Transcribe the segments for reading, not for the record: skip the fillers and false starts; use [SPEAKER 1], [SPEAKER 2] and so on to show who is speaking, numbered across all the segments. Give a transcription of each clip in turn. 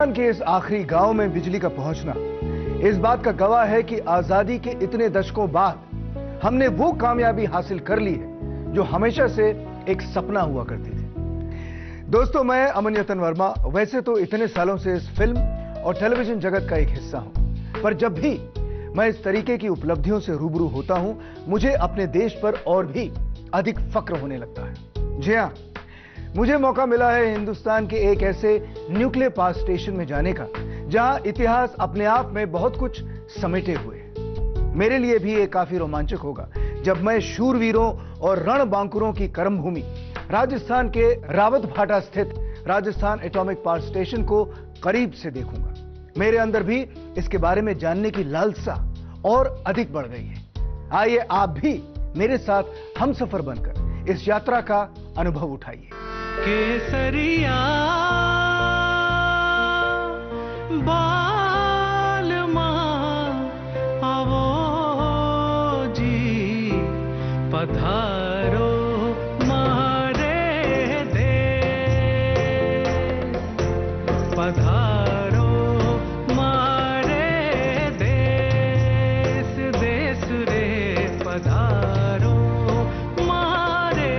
[SPEAKER 1] राजस्थान के इस आखिरी गांव में बिजली का पहुंचना इस बात का गवाह है कि आजादी के इतने दशकों बाद हमने वो कामयाबी हासिल कर ली है जो हमेशा से एक सपना हुआ करती थी। दोस्तों, मैं अमन यतन वर्मा वैसे तो इतने सालों से इस फिल्म और टेलीविजन जगत का एक हिस्सा हूं, पर जब भी मैं इस तरीके की उपलब्धियों से रूबरू होता हूं, मुझे अपने देश पर और भी अधिक फक्र होने लगता है। जी हां, मुझे मौका मिला है हिंदुस्तान के एक ऐसे न्यूक्लियर पावर स्टेशन में जाने का जहां इतिहास अपने आप में बहुत कुछ समेटे हुए है। मेरे लिए भी ये काफी रोमांचक होगा जब मैं शूरवीरों और रणबांकुरों की कर्मभूमि राजस्थान के रावतभाटा स्थित राजस्थान एटॉमिक पावर स्टेशन को करीब से देखूंगा। मेरे अंदर भी इसके बारे में जानने की लालसा और अधिक बढ़ गई है। आइए आप भी मेरे साथ हमसफर बनकर इस यात्रा का अनुभव उठाइए।
[SPEAKER 2] केसरिया बालमा आवो जी पधारो मारे देश, पधारो मारे देश, देश रे पधारो मारे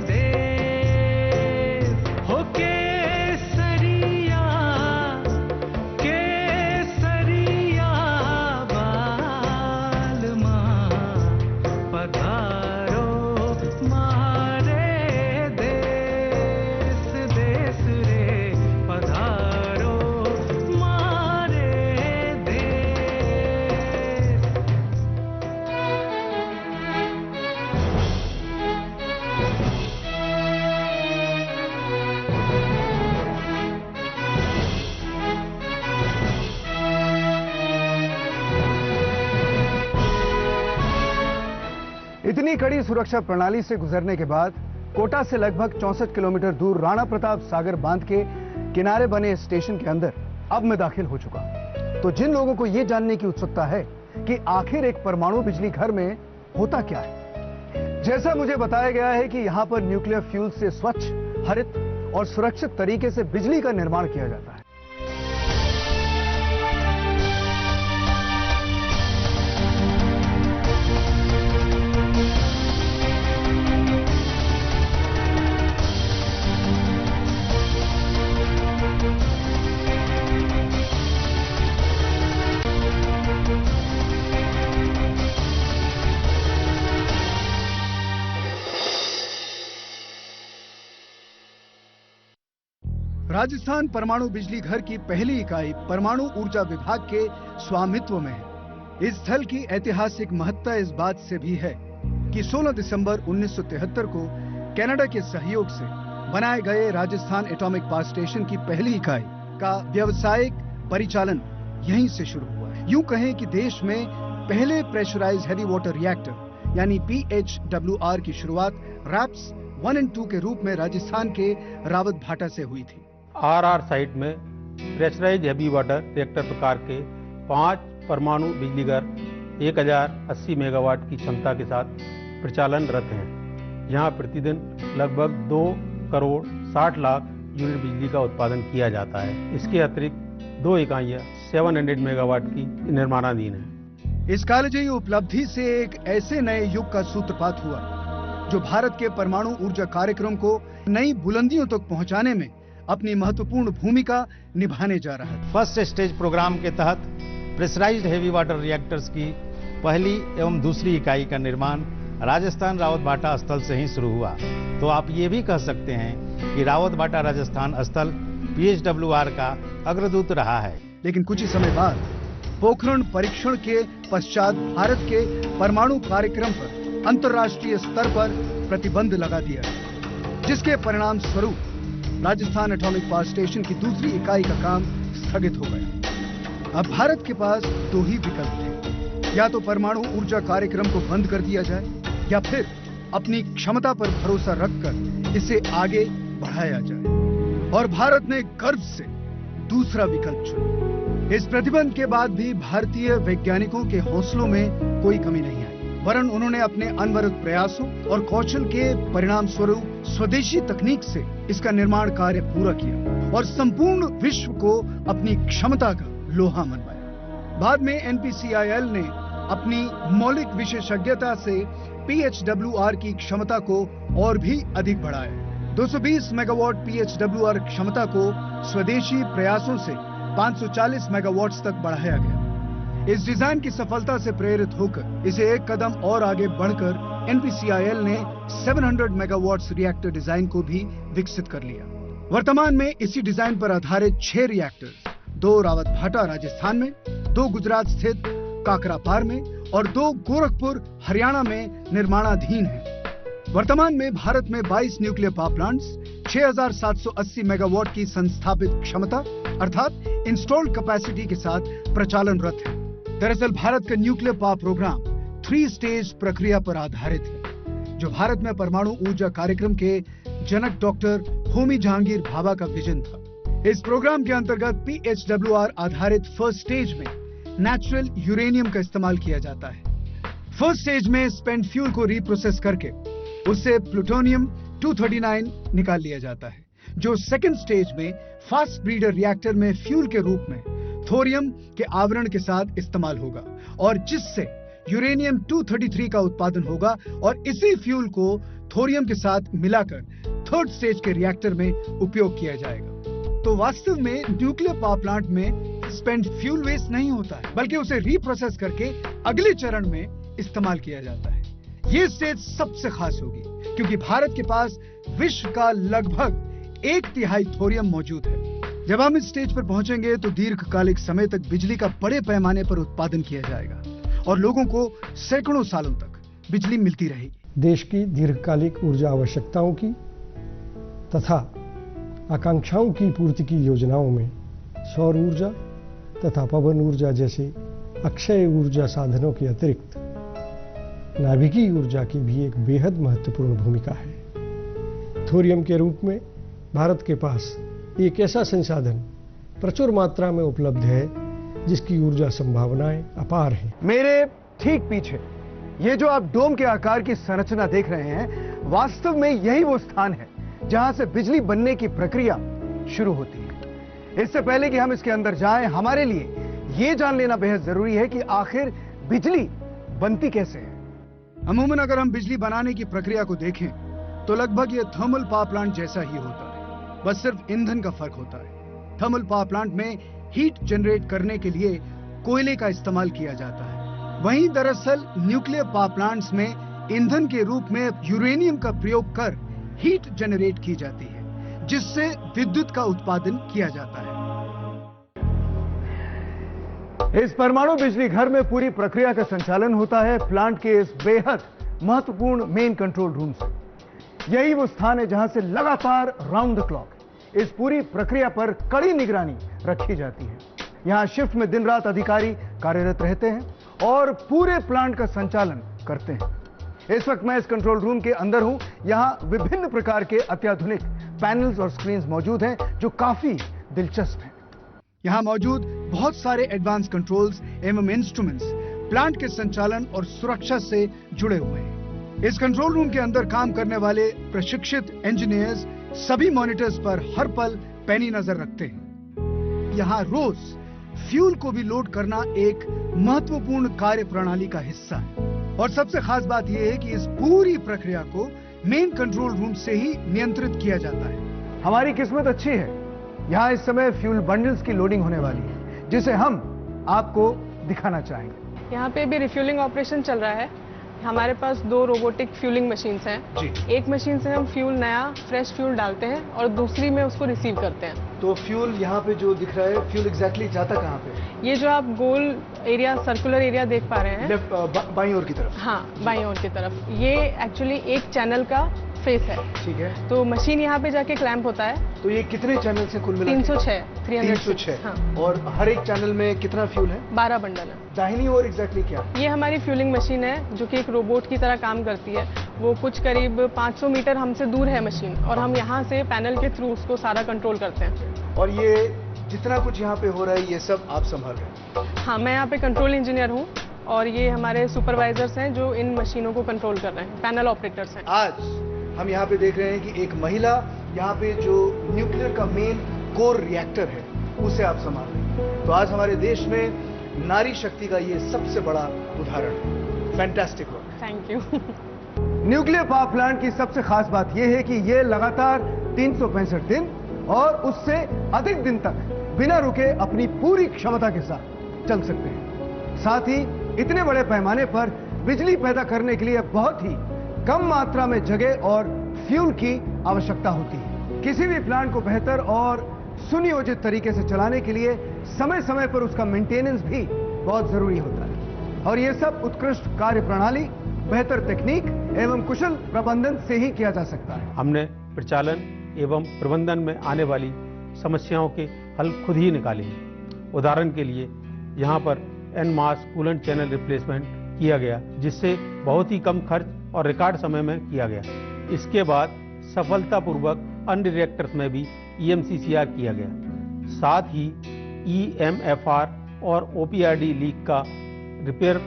[SPEAKER 2] देश। हो केसरिया केसरिया बालमा पधारो मारे देश, देश रे पधारो मारे देश।
[SPEAKER 1] इतनी कड़ी सुरक्षा प्रणाली से गुजरने के बाद कोटा से लगभग 64 किलोमीटर दूर राणा प्रताप सागर बांध के किनारे बने स्टेशन के अंदर अब मैं दाखिल हो चुका हूं। तो जिन लोगों को यह जानने की उत्सुकता है कि आखिर एक परमाणु बिजली घर में होता क्या है, जैसा मुझे बताया गया है कि यहां पर न्यूक्लियर फ्यूल से स्वच्छ, हरित और सुरक्षित तरीके से बिजली का निर्माण किया जाता है। राजस्थान परमाणु बिजली घर की पहली इकाई परमाणु ऊर्जा विभाग के स्वामित्व में है। इस स्थल की ऐतिहासिक महत्ता इस बात से भी है कि 16 दिसंबर 1973 को कनाडा के सहयोग से बनाए गए राजस्थान एटॉमिक पावर स्टेशन की पहली इकाई का व्यावसायिक परिचालन यहीं से शुरू हुआ है। यूं कहें कि देश में पहले प्रेशराइज्ड हेवी वाटर रिएक्टर यानी PHWR की शुरुआत रैप्स 1 और 2 के रूप में राजस्थान के रावतभाटा से हुई थी।
[SPEAKER 3] आरआर साइट में प्रेशराइज हैवी वाटर रिएक्टर प्रकार के 5 परमाणु बिजली घर 1080 मेगावाट की क्षमता के साथ प्रचालनरत हैं। यहाँ प्रतिदिन लगभग 2 करोड़ 60 लाख यूनिट बिजली का उत्पादन किया जाता है। इसके अतिरिक्त 2 इकाइयाँ 700 मेगावाट की निर्माणाधीन हैं।
[SPEAKER 1] इस कालजयी उपलब्धि से एक ऐसे नए युग का सूत्रपात हुआ जो भारत के परमाणु ऊर्जा कार्यक्रम को नई बुलंदियों तक पहुंचाने में अपनी महत्वपूर्ण भूमिका निभाने जा रहा है।
[SPEAKER 4] फर्स्ट स्टेज प्रोग्राम के तहत प्रेशराइज्ड हेवी वाटर रिएक्टर्स की पहली एवं दूसरी इकाई का निर्माण राजस्थान रावतभाटा स्थल से ही शुरू हुआ। तो आप ये भी कह सकते हैं कि रावतभाटा राजस्थान स्थल PHWR का अग्रदूत रहा है।
[SPEAKER 1] लेकिन कुछ ही समय बाद पोखरण परीक्षण के पश्चात भारत के परमाणु कार्यक्रम पर अंतर्राष्ट्रीय स्तर पर प्रतिबंध लगा दिया गया, जिसके परिणाम स्वरूप राजस्थान एटॉमिक पावर स्टेशन की दूसरी इकाई का काम स्थगित हो गया। अब भारत के पास 2 ही विकल्प थे, या तो परमाणु ऊर्जा कार्यक्रम को बंद कर दिया जाए या फिर अपनी क्षमता पर भरोसा रखकर इसे आगे बढ़ाया जाए। और भारत ने गर्व से दूसरा विकल्प चुना। इस प्रतिबंध के बाद भी भारतीय वैज्ञानिकों के हौसलों में कोई कमी नहीं आई। वरन उन्होंने अपने अनवरत प्रयासों और कौशल के परिणाम स्वरूप स्वदेशी तकनीक से इसका निर्माण कार्य पूरा किया और संपूर्ण विश्व को अपनी क्षमता का लोहा मनवाया। बाद में एनपीसीआईएल ने अपनी मौलिक विशेषज्ञता से PHWR की क्षमता को और भी अधिक बढ़ाया। 220 मेगावाट PHWR क्षमता को स्वदेशी प्रयासों से 540 मेगावाट तक बढ़ाया गया। इस डिजाइन की सफलता से प्रेरित होकर इसे एक कदम और आगे बढ़कर एनपीसीआईएल ने 700 मेगावाट्स रिएक्टर डिजाइन को भी विकसित कर लिया। वर्तमान में इसी डिजाइन पर आधारित 6 रिएक्टर्स, 2 रावतभाटा राजस्थान में, 2 गुजरात स्थित काकरापार में और 2 गोरखपुर हरियाणा में निर्माणाधीन हैं। वर्तमान में भारत में 22 न्यूक्लियर पावर प्लांट्स 6780 मेगावाट की संस्थापित क्षमता अर्थात इंस्टॉल्ड कैपेसिटी के साथ प्रचालनरत है। दरअसल भारत का न्यूक्लियर पावर प्रोग्राम 3 स्टेज प्रक्रिया पर आधारित है, जो भारत में परमाणु ऊर्जा कार्यक्रम के जनक डॉक्टर होमी जहांगीर भाभा का विजन था। इस प्रोग्राम के अंतर्गत PHWR आधारित फर्स्ट स्टेज में नेचुरल यूरेनियम का इस्तेमाल किया जाता है। फर्स्ट स्टेज में स्पेंट फ्यूल को रिप्रोसेस करके उससे प्लूटोनियम 239 निकाल लिया जाता है, जो सेकंड स्टेज में फास्ट ब्रीडर रिएक्टर में फ्यूल के रूप में थोरियम के आवरण के साथ इस्तेमाल होगा और जिससे यूरेनियम 233 का उत्पादन होगा और इसी फ्यूल को थोरियम के साथ मिलाकर थर्ड स्टेज के रिएक्टर में उपयोग किया जाएगा। तो वास्तव में न्यूक्लियर पावर प्लांट में स्पेंट फ्यूल वेस्ट नहीं होता है, बल्कि उसे रिप्रोसेस करके अगले चरण में इस्तेमाल किया जाता है। ये स्टेज सबसे खास होगी क्योंकि भारत के पास विश्व का लगभग 1/3 थोरियम मौजूद है। जब हम इस स्टेज पर पहुंचेंगे तो दीर्घकालिक समय तक बिजली का बड़े पैमाने पर उत्पादन किया जाएगा और लोगों को सैकड़ों सालों तक बिजली मिलती रहेगी।
[SPEAKER 5] देश की दीर्घकालिक ऊर्जा आवश्यकताओं की तथा आकांक्षाओं की पूर्ति की योजनाओं में सौर ऊर्जा तथा पवन ऊर्जा जैसे अक्षय ऊर्जा साधनों के अतिरिक्त नाभिकीय ऊर्जा की भी एक बेहद महत्वपूर्ण भूमिका है। थोरियम के रूप में भारत के पास एक ऐसा संसाधन प्रचुर मात्रा में उपलब्ध है जिसकी ऊर्जा संभावनाएं अपार हैं।
[SPEAKER 1] मेरे ठीक पीछे ये जो आप डोम के आकार की संरचना देख रहे हैं, वास्तव में यही वो स्थान है जहां से बिजली बनने की प्रक्रिया शुरू होती है। इससे पहले कि हम इसके अंदर जाएं, हमारे लिए ये जान लेना बेहद जरूरी है कि आखिर बिजली बनती कैसे है। अमूमन अगर हम बिजली बनाने की प्रक्रिया को देखें तो लगभग ये थर्मल पावर प्लांट जैसा ही होता है, बस सिर्फ ईंधन का फर्क होता है। थर्मल पावर प्लांट में हीट जनरेट करने के लिए कोयले का इस्तेमाल किया जाता है, वहीं दरअसल न्यूक्लियर पावर प्लांट्स में ईंधन के रूप में यूरेनियम का प्रयोग कर हीट जनरेट की जाती है, जिससे विद्युत का उत्पादन किया जाता है। इस परमाणु बिजली घर में पूरी प्रक्रिया का संचालन होता है प्लांट के इस बेहद महत्वपूर्ण मेन कंट्रोल रूम से। यही वो स्थान है जहां से लगातार राउंड द क्लॉक इस पूरी प्रक्रिया पर कड़ी निगरानी रखी जाती है। यहां शिफ्ट में दिन रात अधिकारी कार्यरत रहते हैं और पूरे प्लांट का संचालन करते हैं। इस वक्त मैं इस कंट्रोल रूम के अंदर हूं। यहां विभिन्न प्रकार के अत्याधुनिक पैनल्स और स्क्रीन्स मौजूद हैं जो काफी दिलचस्प हैं। यहां मौजूद बहुत सारे एडवांस कंट्रोल्स एवं इंस्ट्रूमेंट्स प्लांट के संचालन और सुरक्षा से जुड़े हुए हैं। इस कंट्रोल रूम के अंदर काम करने वाले प्रशिक्षित इंजीनियर्स सभी मॉनिटर्स पर हर पल पैनी नजर रखते हैं। यहां रोज फ्यूल को भी लोड करना एक महत्वपूर्ण कार्य प्रणाली का हिस्सा है और सबसे खास बात यह है कि इस पूरी प्रक्रिया को मेन कंट्रोल रूम से ही नियंत्रित किया जाता है। हमारी किस्मत अच्छी है, यहां इस समय फ्यूल बंडल्स की लोडिंग होने वाली है, जिसे हम आपको दिखाना चाहेंगे।
[SPEAKER 6] यहाँ पे भी रिफ्यूलिंग ऑपरेशन चल रहा है। हमारे पास 2 रोबोटिक फ्यूलिंग मशीन्स हैं। एक मशीन से हम फ्यूल नया फ्रेश फ्यूल डालते हैं और दूसरी में उसको रिसीव करते हैं।
[SPEAKER 1] तो फ्यूल यहाँ पे जो दिख रहा है, फ्यूल एग्जैक्टली जाता कहाँ पे?
[SPEAKER 6] ये जो आप गोल एरिया, सर्कुलर एरिया देख पा रहे हैं,
[SPEAKER 1] लेफ्ट बाईं ओर की तरफ।
[SPEAKER 6] हाँ, बाईं ओर की तरफ। ये एक्चुअली एक चैनल का फेस है।
[SPEAKER 1] ठीक है।
[SPEAKER 6] तो मशीन यहाँ पे जाके क्लैंप होता है।
[SPEAKER 1] तो ये कितने चैनल से कुल मिला?
[SPEAKER 6] 306।
[SPEAKER 1] हाँ। और हर एक चैनल में कितना फ्यूल है?
[SPEAKER 6] 12 बंडल है।
[SPEAKER 1] दाहिनी ओर एग्जैक्टली क्या?
[SPEAKER 6] ये हमारी फ्यूलिंग मशीन है जो कि एक रोबोट की तरह काम करती है। वो कुछ करीब 500 मीटर हमसे दूर है मशीन और हम यहाँ से पैनल के थ्रू उसको सारा कंट्रोल करते हैं।
[SPEAKER 1] और ये जितना कुछ यहाँ पे हो रहा है ये सब आप संभाल रहे हैं?
[SPEAKER 6] हाँ, मैं यहाँ पे कंट्रोल इंजीनियर हूँ और ये हमारे सुपरवाइजर्स हैं जो इन मशीनों को कंट्रोल कर रहे हैं, पैनल ऑपरेटर्स हैं।
[SPEAKER 1] आज हम यहाँ पे देख रहे हैं कि एक महिला यहाँ पे जो न्यूक्लियर का मेन कोर रिएक्टर है उसे आप संभाल रहे हैं। तो आज हमारे देश में नारी शक्ति का ये सबसे बड़ा उदाहरण है। Fantastic work.
[SPEAKER 6] Thank you.
[SPEAKER 1] Nuclear power plant की सबसे खास बात यह है कि ये लगातार 365 दिन और उससे अधिक दिन तक बिना रुके अपनी पूरी क्षमता के साथ चल सकते हैं। साथ ही इतने बड़े पैमाने पर बिजली पैदा करने के लिए बहुत ही कम मात्रा में जगह और फ्यूल की आवश्यकता होती है। किसी भी प्लांट को बेहतर और सुनियोजित तरीके से चलाने के लिए समय समय पर उसका मेंटेनेंस भी बहुत जरूरी होता है और यह सब उत्कृष्ट कार्य प्रणाली, बेहतर तकनीक एवं कुशल प्रबंधन से ही किया जा सकता है।
[SPEAKER 3] हमने प्रचालन एवं प्रबंधन में आने वाली समस्याओं के हल खुद ही निकाले हैं। उदाहरण के लिए यहाँ पर एन मास कूलेंट चैनल रिप्लेसमेंट किया गया, जिससे बहुत ही कम खर्च और रिकॉर्ड समय में किया गया। इसके बाद सफलतापूर्वक अन्य रिएक्टर्स में भी EMCCR किया गया। साथ ही EMFR और OPRD लीक का रिपेयर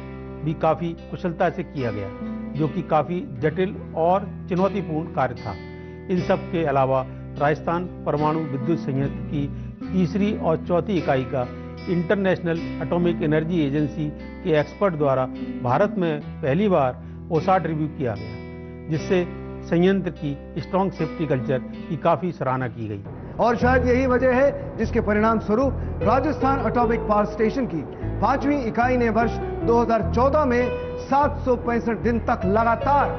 [SPEAKER 3] भी काफी कुशलता से किया गया, जो कि काफी जटिल और चुनौतीपूर्ण कार्य था। इन सब के अलावा राजस्थान परमाणु विद्युत संयंत्र की तीसरी और चौथी इकाई का इंटरनेशनल एटॉमिक एनर्जी एजेंसी के एक्सपर्ट द्वारा भारत में पहली बार OSAT रिव्यू किया गया, जिससे संयंत्र की स्ट्रॉन्ग सेफ्टी कल्चर की काफी सराहना की गई।
[SPEAKER 1] और शायद यही वजह है जिसके परिणाम स्वरूप राजस्थान एटॉमिक पावर स्टेशन की 5वीं इकाई ने वर्ष 2014 में 765 दिन तक लगातार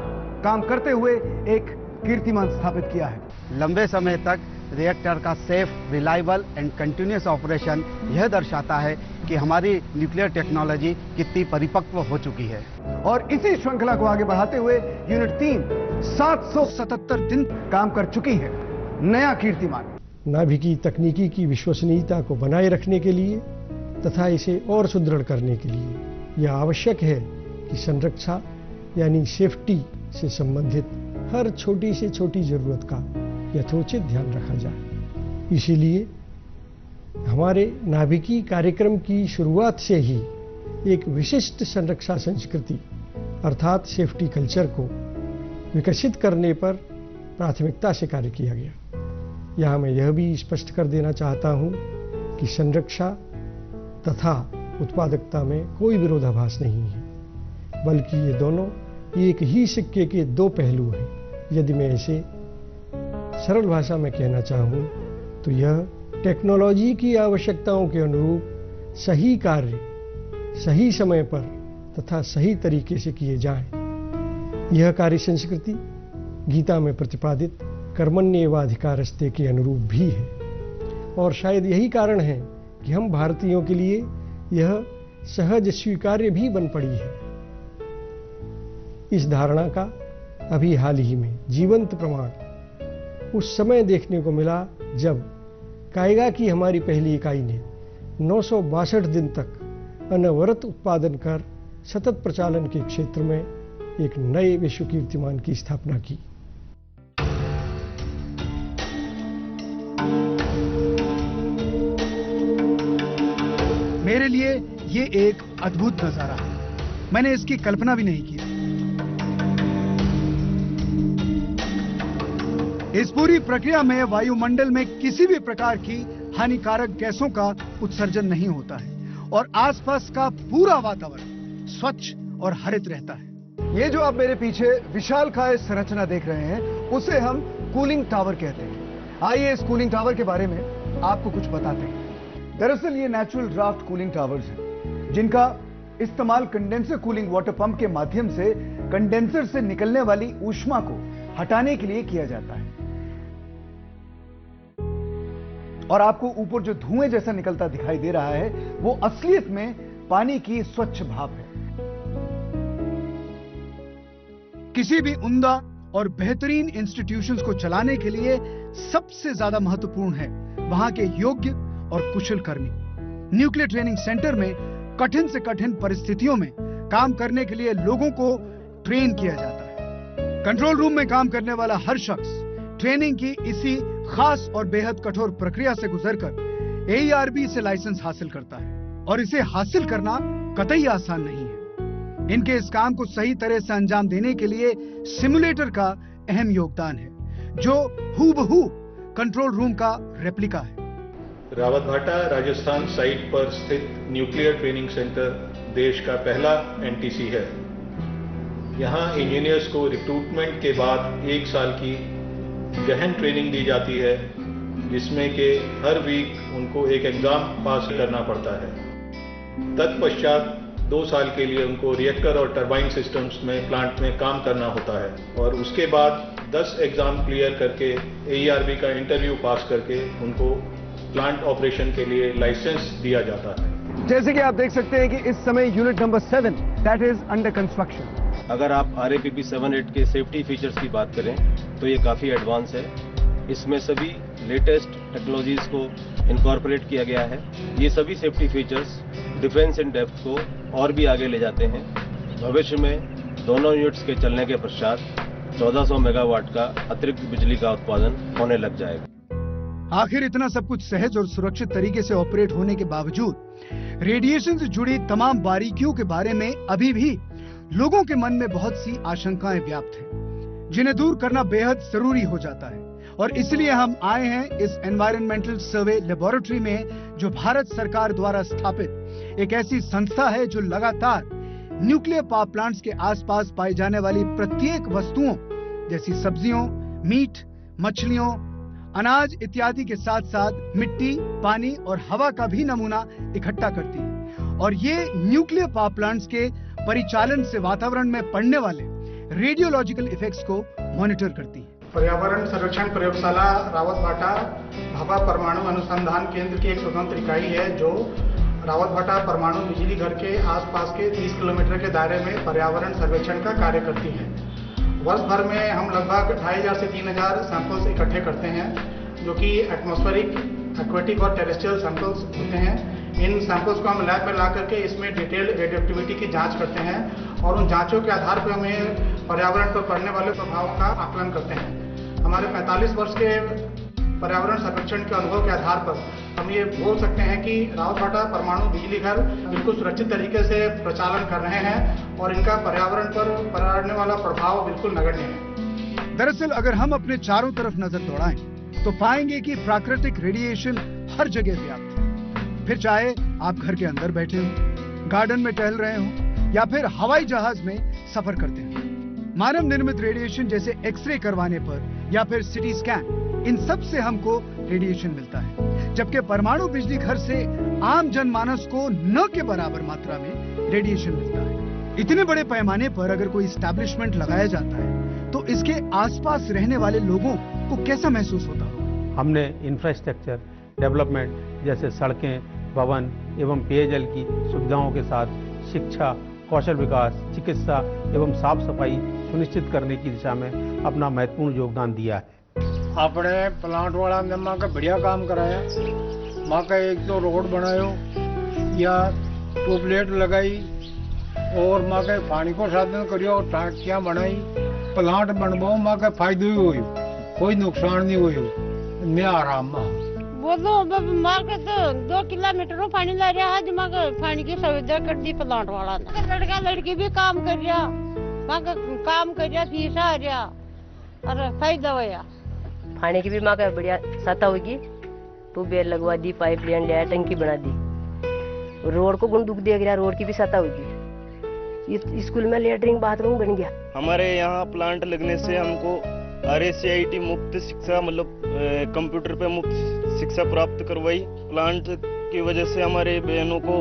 [SPEAKER 1] काम करते हुए एक कीर्तिमान स्थापित किया है।
[SPEAKER 7] लंबे समय तक रिएक्टर का safe, reliable and continuous operation यह दर्शाता है कि हमारी न्यूक्लियर टेक्नोलॉजी कितनी परिपक्व हो चुकी है।
[SPEAKER 1] और इसी श्रृंखला को आगे बढ़ाते हुए यूनिट 3 777 दिन काम कर चुकी है। नया कीर्तिमान।
[SPEAKER 5] नाभिकीय तकनीकी की विश्वसनीयता को बनाए रखने के लिए तथा इसे और सुदृढ़ करने के लिए यह आवश्यक है कि संरक्षा यानी सेफ्टी से संबंधित हर छोटी से छोटी जरूरत का यथोचित ध्यान रखा जाए। इसीलिए हमारे नाभिकीय कार्यक्रम की शुरुआत से ही एक विशिष्ट संरक्षा संस्कृति अर्थात सेफ्टी कल्चर को विकसित करने पर प्राथमिकता से कार्य किया गया। यहाँ मैं यह भी स्पष्ट कर देना चाहता हूँ कि संरक्षा तथा उत्पादकता में कोई विरोधाभास नहीं है, बल्कि ये दोनों एक ही सिक्के के दो पहलू हैं। यदि मैं इसे सरल भाषा में कहना चाहूँ तो यह टेक्नोलॉजी की आवश्यकताओं के अनुरूप सही कार्य सही समय पर तथा सही तरीके से किए जाएं। यह कार्य संस्कृति गीता में प्रतिपादित कर्मण्येवाधिकारस्ते के अनुरूप भी है और शायद यही कारण है कि हम भारतीयों के लिए यह सहज स्वीकार्य भी बन पड़ी है। इस धारणा का अभी हाल ही में जीवंत प्रमाण उस समय देखने को मिला जब कायगा की हमारी पहली इकाई ने 962 दिन तक अनवरत उत्पादन कर सतत प्रचालन के क्षेत्र में एक नए विश्व कीर्तिमान की स्थापना की।
[SPEAKER 1] मेरे लिए ये एक अद्भुत नजारा है। मैंने इसकी कल्पना भी नहीं की। इस पूरी प्रक्रिया में वायुमंडल में किसी भी प्रकार की हानिकारक गैसों का उत्सर्जन नहीं होता है और आसपास का पूरा वातावरण स्वच्छ और हरित रहता है। ये जो आप मेरे पीछे विशालकाय संरचना देख रहे हैं उसे हम कूलिंग टावर कहते हैं। आइए इस कूलिंग टावर के बारे में आपको कुछ बताते हैं। दरअसल ये नेचुरल ड्राफ्ट कूलिंग टावर्स हैं जिनका इस्तेमाल कंडेंसर कूलिंग वाटर पंप के माध्यम से कंडेंसर से निकलने वाली ऊष्मा को हटाने के लिए किया जाता है। और आपको ऊपर जो धुएं जैसा निकलता दिखाई दे रहा है वो असलियत में पानी की स्वच्छ भाप है। किसी भी उम्दा और बेहतरीन इंस्टीट्यूशंस को चलाने के लिए सबसे ज्यादा महत्वपूर्ण है वहां के योग्य और कुशल कर्मी। न्यूक्लियर ट्रेनिंग सेंटर में कठिन से कठिन परिस्थितियों में काम करने के लिए लोगों को ट्रेन किया जाता है। कंट्रोल रूम में काम करने वाला हर शख्स ट्रेनिंग की इसी खास और बेहद कठोर प्रक्रिया से गुजरकर AERB से लाइसेंस हासिल करता है और इसे हासिल करना कतई आसान नहीं है। इनके इस काम को सही तरह से अंजाम देने के लिए सिमुलेटर का अहम योगदान है, जो हूबहू कंट्रोल रूम का रेप्लिका है।
[SPEAKER 8] रावतभाटा राजस्थान साइट पर स्थित न्यूक्लियर ट्रेनिंग सेंटर देश का पहला एनटीसी है। यहाँ इंजीनियर्स को रिक्रूटमेंट के बाद 1 साल की गहन ट्रेनिंग दी जाती है, जिसमें कि हर वीक उनको एक एग्जाम पास करना पड़ता है। तत्पश्चात 2 साल के लिए उनको रिएक्टर और टरबाइन सिस्टम्स में प्लांट में काम करना होता है और उसके बाद 10 एग्जाम क्लियर करके AERB का इंटरव्यू पास करके उनको प्लांट ऑपरेशन के लिए लाइसेंस दिया जाता है।
[SPEAKER 1] जैसे कि आप देख सकते हैं कि इस समय unit number 7 that is under construction.
[SPEAKER 9] अगर आप RAPP 7-8 के सेफ्टी फीचर्स की बात करें तो ये काफ़ी एडवांस है। इसमें सभी लेटेस्ट टेक्नोलॉजीज को इनकॉर्पोरेट किया गया है। ये सभी safety features defence in depth को और भी आगे ले जाते हैं। भविष्य में दोनों यूनिट्स के चलने के पश्चात 1400 मेगावाट का अतिरिक्त बिजली का उत्पादन होने लग जाएगा।
[SPEAKER 1] आखिर इतना सब कुछ सहज और सुरक्षित तरीके से ऑपरेट होने के बावजूद रेडिएशन से जुड़ी तमाम बारीकियों के बारे में अभी भी लोगों के मन में बहुत सी आशंकाएं व्याप्त हैं, जिन्हें दूर करना बेहद जरूरी हो जाता है। और इसलिए हम आए हैं इस एनवायरमेंटल सर्वे लेबोरेटरी में, जो भारत सरकार द्वारा स्थापित एक ऐसी संस्था है जो लगातार न्यूक्लियर पावर प्लांट्स के आसपास पाई जाने वाली प्रत्येक वस्तुओं जैसी सब्जियों, मीट, मछलियों, अनाज इत्यादि के साथ साथ मिट्टी, पानी और हवा का भी नमूना इकट्ठा करती है और ये न्यूक्लियर पावर प्लांट्स के परिचालन से वातावरण में पड़ने वाले रेडियोलॉजिकल इफेक्ट्स को मॉनिटर करती है।
[SPEAKER 10] पर्यावरण सर्वेक्षण प्रयोगशाला रावतभाटा भाभा परमाणु अनुसंधान केंद्र की एक स्वतंत्र इकाई है, जो रावतभाटा परमाणु बिजली घर के आसपास के 30 किलोमीटर के दायरे में पर्यावरण सर्वेक्षण का कार्य करती है। वर्ष भर में हम लगभग 2500 से 3000 सैंपल्स इकट्ठे करते हैं, जो कि एटमॉस्फेरिक, एक्वेटिक और टेरेस्ट्रियल सैंपल्स होते हैं। इन सैंपल्स को हम लैब में ला करके इसमें डिटेल रेडियोएक्टिविटी की जांच करते हैं और उन जांचों के आधार पर हमें पर्यावरण पर पड़ने वाले प्रभावों का आकलन करते हैं। हमारे 45 वर्ष के पर्यावरण सर्वेक्षण के अनुभव के आधार पर हम ये बोल सकते हैं कि रावतभाटा परमाणु बिजली घर बिल्कुल सुरक्षित तरीके से प्रचालन कर रहे हैं और इनका पर्यावरण पर पड़ने वाला प्रभाव बिल्कुल नगण्य है।
[SPEAKER 1] दरअसल अगर हम अपने चारों तरफ नजर दौड़ाएं तो पाएंगे कि प्राकृतिक रेडिएशन हर जगह व्याप्त है। फिर चाहे आप घर के अंदर बैठे हो, गार्डन में टहल रहे हो या फिर हवाई जहाज में सफर करते हो, मानव निर्मित रेडिएशन जैसे एक्सरे करवाने पर या फिर सिटी स्कैन, इन सब से हमको रेडिएशन मिलता है। जबकि परमाणु बिजली घर से आम जनमानस को न के बराबर मात्रा में रेडिएशन मिलता है। इतने बड़े पैमाने पर अगर कोई एस्टैब्लिशमेंट लगाया जाता है तो इसके आसपास रहने वाले लोगों को कैसा महसूस होता होगा?
[SPEAKER 3] हमने इंफ्रास्ट्रक्चर डेवलपमेंट जैसे सड़कें, भवन एवं पेयजल की सुविधाओं के साथ शिक्षा, कौशल विकास, चिकित्सा एवं साफ सफाई सुनिश्चित करने की दिशा में अपना महत्वपूर्ण योगदान दिया है।
[SPEAKER 10] अपने प्लांट वाला ने माँ का बढ़िया काम कराया। माँ का एक तो रोड बनायो या ट्यूबलाइट लगाई और माँ के पानी को साधन करियो, टांकियाँ बनाई। प्लांट बनवाओ माँ का फायदो ही हुई, कोई नुकसान नहीं हुई। मैं आराम माँ
[SPEAKER 11] बोलो माँ के तो 2 किलोमीटर पानी ला रहा है, माँ का पानी की सुविधा कर दी प्लांट वाला ने। लड़का लड़की भी काम कर रहा, माँ का काम कर रहा, फीस आ रहा और फायदा हुआ।
[SPEAKER 12] पानी की भी माँ का बढ़िया सहायता होगी। ट्यूबवेल लगवा दी, पाइप लाइन लिया, टंकी बना दी, रोड को गुण दुख दिया गया, रोड की भी सहायता होगी। स्कूल में लेटरिंग बाथरूम बन गया।
[SPEAKER 13] हमारे यहाँ प्लांट लगने से हमको RACIT मुफ्त शिक्षा, मतलब कंप्यूटर पे मुफ्त शिक्षा प्राप्त करवाई। प्लांट की वजह से हमारे बहनों को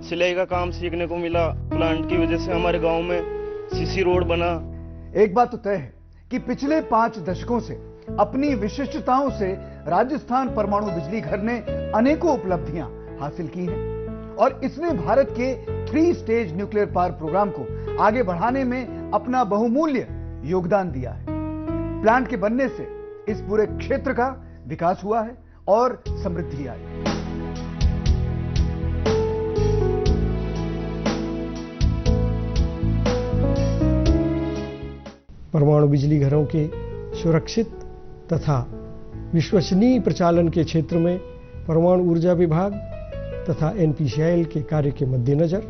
[SPEAKER 13] सिलाई का काम सीखने को मिला। प्लांट की वजह से हमारे गांव में CC रोड बना।
[SPEAKER 1] एक बात तो तय है कि पिछले 5 दशकों से अपनी विशिष्टताओं से राजस्थान परमाणु बिजली घर ने अनेकों उपलब्धियां हासिल की हैं और इसने भारत के 3 स्टेज न्यूक्लियर पावर प्रोग्राम को आगे बढ़ाने में अपना बहुमूल्य योगदान दिया है। प्लांट के बनने से इस पूरे क्षेत्र का विकास हुआ है और समृद्धि आई।
[SPEAKER 5] परमाणु बिजली घरों के सुरक्षित तथा विश्वसनीय प्रचालन के क्षेत्र में परमाणु ऊर्जा विभाग तथा NPCIL के कार्य के मद्देनजर,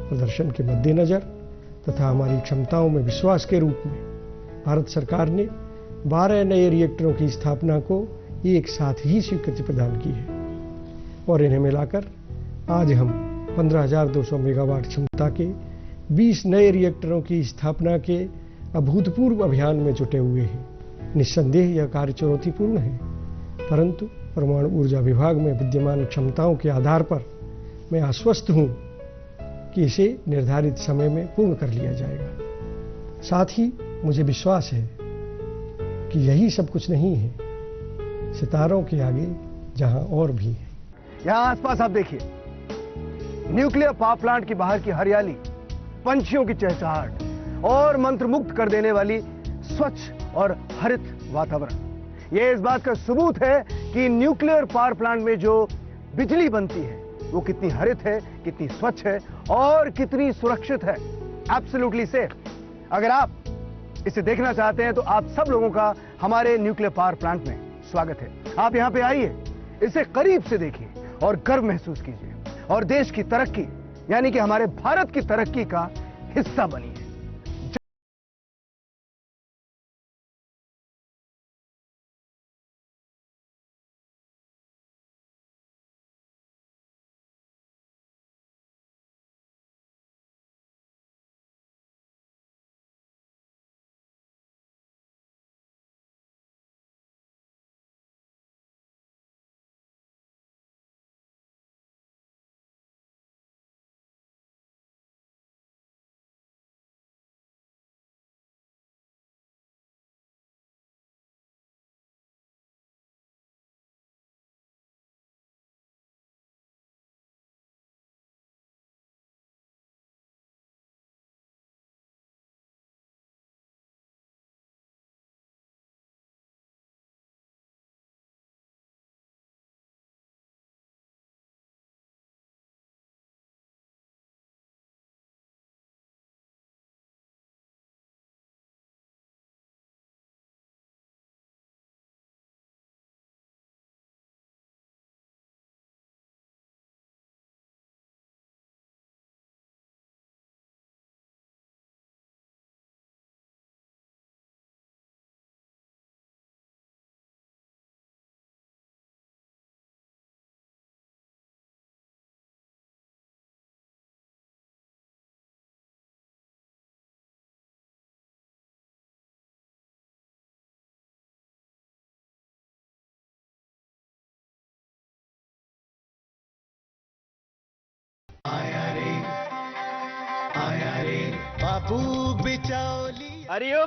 [SPEAKER 5] प्रदर्शन के मद्देनजर तथा हमारी क्षमताओं में विश्वास के रूप में भारत सरकार ने 12 नए रिएक्टरों की स्थापना को एक साथ ही स्वीकृति प्रदान की है और इन्हें मिलाकर आज हम 15,200 मेगावाट क्षमता के 20 नए रिएक्टरों की स्थापना के अभूतपूर्व अभियान में जुटे हुए हैं। निस्संदेह यह कार्य चुनौतीपूर्ण है, परंतु परमाणु ऊर्जा विभाग में विद्यमान क्षमताओं के आधार पर मैं आश्वस्त हूं कि इसे निर्धारित समय में पूर्ण कर लिया जाएगा। साथ ही मुझे विश्वास है कि यही सब कुछ नहीं है, सितारों के आगे जहां और भी है।
[SPEAKER 1] यहां आसपास आप देखिए, न्यूक्लियर पावर प्लांट की बाहर की हरियाली, पंछियों की चहचहाट और मंत्रमुग्ध कर देने वाली स्वच्छ और हरित वातावरण। यह इस बात का सबूत है कि न्यूक्लियर पावर प्लांट में जो बिजली बनती है वो कितनी हरित है, कितनी स्वच्छ है और कितनी सुरक्षित है। Absolutely safe. अगर आप इसे देखना चाहते हैं तो आप सब लोगों का हमारे न्यूक्लियर पावर प्लांट में स्वागत है। आप यहां पे आइए, इसे करीब से देखिए और गर्व महसूस कीजिए और देश की तरक्की यानी कि हमारे भारत की तरक्की का हिस्सा बनिए।
[SPEAKER 14] बापू बिचौली।
[SPEAKER 15] अरे ओ